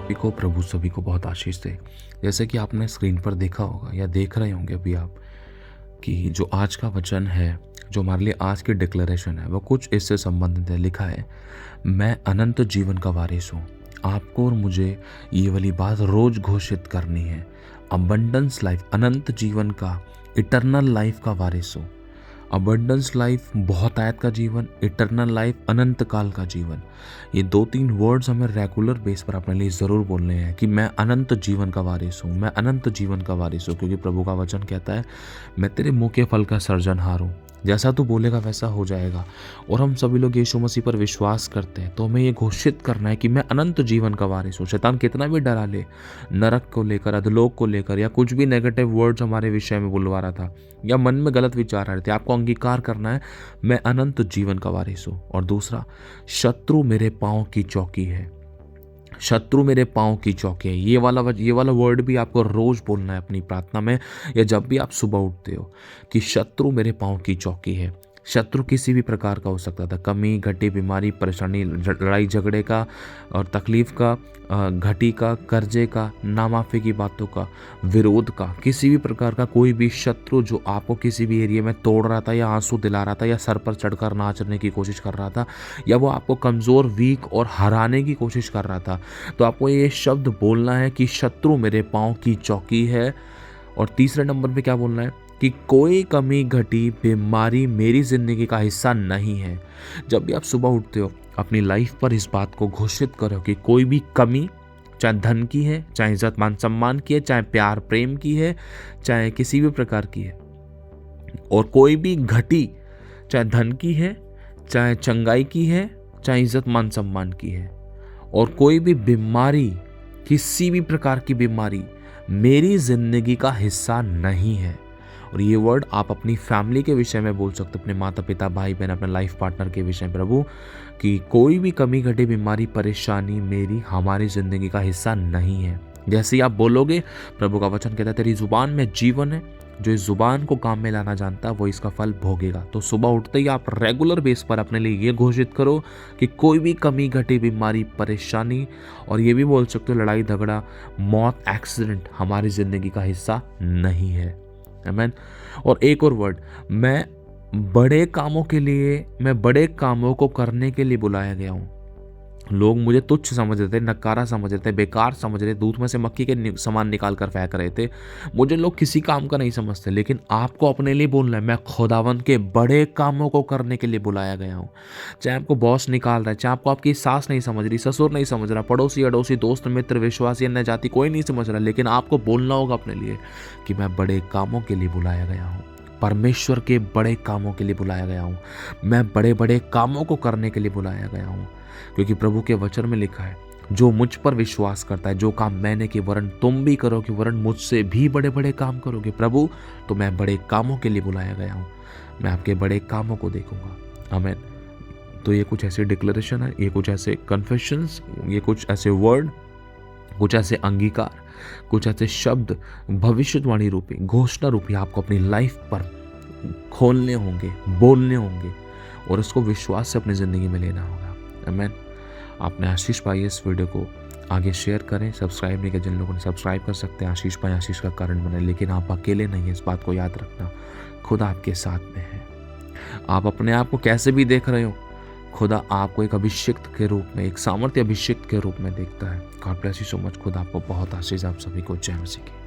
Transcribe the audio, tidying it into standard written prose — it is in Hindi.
सभी को प्रभु सभी को बहुत आशीष दे। जैसे कि आपने स्क्रीन पर देखा होगा या देख रहे होंगे अभी आप कि जो आज का वचन है, जो हमारे लिए आज की डिक्लेरेशन है, वो कुछ इससे संबंधित है। लिखा है, मैं अनंत जीवन का वारिस हूँ। आपको और मुझे ये वाली बात रोज घोषित करनी है। अबंडेंस लाइफ, अनंत जीवन का, इटर्नल लाइफ का वारिस हूँ। अबंडेंस लाइफ, बहुतायत का जीवन, इटर्नल लाइफ, अनंत काल का जीवन। ये 2-3 वर्ड्स हमें रेगुलर बेस पर अपने लिए ज़रूर बोलने हैं कि मैं अनंत जीवन का वारिस हूँ, मैं अनंत जीवन का वारिस हूँ। क्योंकि प्रभु का वचन कहता है, मैं तेरे मुँह के फल का सर्जनहार हूँ। जैसा तू बोलेगा वैसा हो जाएगा। और हम सभी लोग यीशु मसीह पर विश्वास करते हैं, तो हमें ये घोषित करना है कि मैं अनंत जीवन का वारिस हूँ। शैतान कितना भी डरा ले, नरक को लेकर, अधलोक को लेकर, या कुछ भी नेगेटिव वर्ड्स हमारे विषय में बुलवा रहा था, या मन में गलत विचार आ रहे थे, आपको अंगीकार करना है, मैं अनंत जीवन का वारिस हूँ। और दूसरा, शत्रु मेरे पाँव की चौकी है। शत्रु मेरे पाँव की चौकी है। ये वाला वर्ड भी आपको रोज बोलना है अपनी प्रार्थना में, या जब भी आप सुबह उठते हो, कि शत्रु मेरे पाँव की चौकी है। शत्रु किसी भी प्रकार का हो सकता था, कमी, घटी, बीमारी, परेशानी, लड़ाई झगड़े का और तकलीफ का, घटी का, कर्जे का, नामाफी की बातों का, विरोध का, किसी भी प्रकार का कोई भी शत्रु जो आपको किसी भी एरिया में तोड़ रहा था, या आंसू दिला रहा था, या सर पर चढ़कर नाचने की कोशिश कर रहा था, या वो आपको कमज़ोर, वीक और हराने की कोशिश कर रहा था, तो आपको ये शब्द बोलना है कि शत्रु मेरे पाँव की चौकी है। और तीसरे नंबर पे क्या बोलना है कि कोई कमी, घटी, बीमारी मेरी ज़िंदगी का हिस्सा नहीं है। जब भी आप सुबह उठते हो, अपनी लाइफ पर इस बात को घोषित करो कि कोई भी कमी, चाहे धन की है, चाहे इज्जत मान सम्मान की है, चाहे प्यार प्रेम की है, चाहे किसी भी प्रकार की है, और कोई भी घटी, चाहे धन की है, चाहे चंगाई की है, चाहे इज्जत मान सम्मान की है, और कोई भी बीमारी, किसी भी प्रकार की बीमारी मेरी जिंदगी का हिस्सा नहीं है। और ये वर्ड आप अपनी फैमिली के विषय में बोल सकते हो, अपने माता पिता, भाई बहन, अपने लाइफ पार्टनर के विषय में, प्रभु, कि कोई भी कमी, घटी, बीमारी, परेशानी मेरी, हमारी जिंदगी का हिस्सा नहीं है। जैसे ही आप बोलोगे, प्रभु का वचन कहता है, तेरी जुबान में जीवन है, जो इस जुबान को काम में लाना जानता है वो इसका फल भोगेगा। तो सुबह उठते ही आप रेगुलर बेस पर अपने लिए ये घोषित करो कि कोई भी कमी, घटी, बीमारी, परेशानी, और ये भी बोल सकते हो लड़ाई झगड़ा, मौत, एक्सीडेंट हमारी जिंदगी का हिस्सा नहीं है। आमीन। और एक और वर्ड, मैं बड़े बड़े कामों को करने के लिए बुलाया गया हूँ। लोग मुझे तुच्छ समझ रहे थे, नकारा समझ रहे थे, बेकार समझ रहे थे, दूध में से मक्खी के सामान निकाल कर फेंक रहे थे, मुझे लोग किसी काम का नहीं समझते। लेकिन आपको अपने लिए बोलना है, मैं खुदावंद के बड़े कामों को करने के लिए बुलाया गया हूँ। चाहे आपको बॉस निकाल रहा है, चाहे आपको आपकी सास नहीं समझ रही, ससुर नहीं समझ रहा, पड़ोसी अड़ोसी, दोस्त मित्र, विश्वासी, अन्य जाति, कोई नहीं समझ रहा, लेकिन आपको बोलना होगा अपने लिए कि मैं बड़े कामों के लिए बुलाया गया हूँ। परमेश्वर के बड़े कामों के लिए बुलाया गया हूँ। मैं बड़े बड़े कामों को करने के लिए बुलाया गया हूँ। क्योंकि प्रभु के वचन में लिखा है, जो मुझ पर विश्वास करता है, जो काम मैंने किए वरन तुम भी करोगे, वरन मुझसे भी बड़े बड़े काम करोगे। प्रभु, तो मैं बड़े कामों के लिए बुलाया गया हूँ, मैं आपके बड़े कामों को देखूंगा। आमीन। तो ये कुछ ऐसी डिक्लेरेशन है, ये कुछ ऐसे कन्फेशंस, ये कुछ ऐसे वर्ड, कुछ ऐसे अंगीकार, कुछ ऐसे शब्द भविष्यवाणी रूपी, घोषणा रूपी आपको अपनी लाइफ पर खोलने होंगे, बोलने होंगे, और उसको विश्वास से अपनी ज़िंदगी में लेना होगा। आमीन। आपने आशीष पाई, इस वीडियो को आगे शेयर करें। सब्सक्राइब नहीं किया जिन लोगों ने, सब्सक्राइब कर सकते हैं। आशीष पाए, आशीष का कारण बने। लेकिन आप अकेले नहीं हैं, इस बात को याद रखना, खुदा आपके साथ में है। आप अपने आप को कैसे भी देख रहे हो, खुदा आपको एक अभिषिक्त के रूप में, एक सामर्थ्य अभिषिक्त के रूप में देखता है। God bless you so much. खुदा आपको बहुत आशीष। आप सभी को जय मसीह की।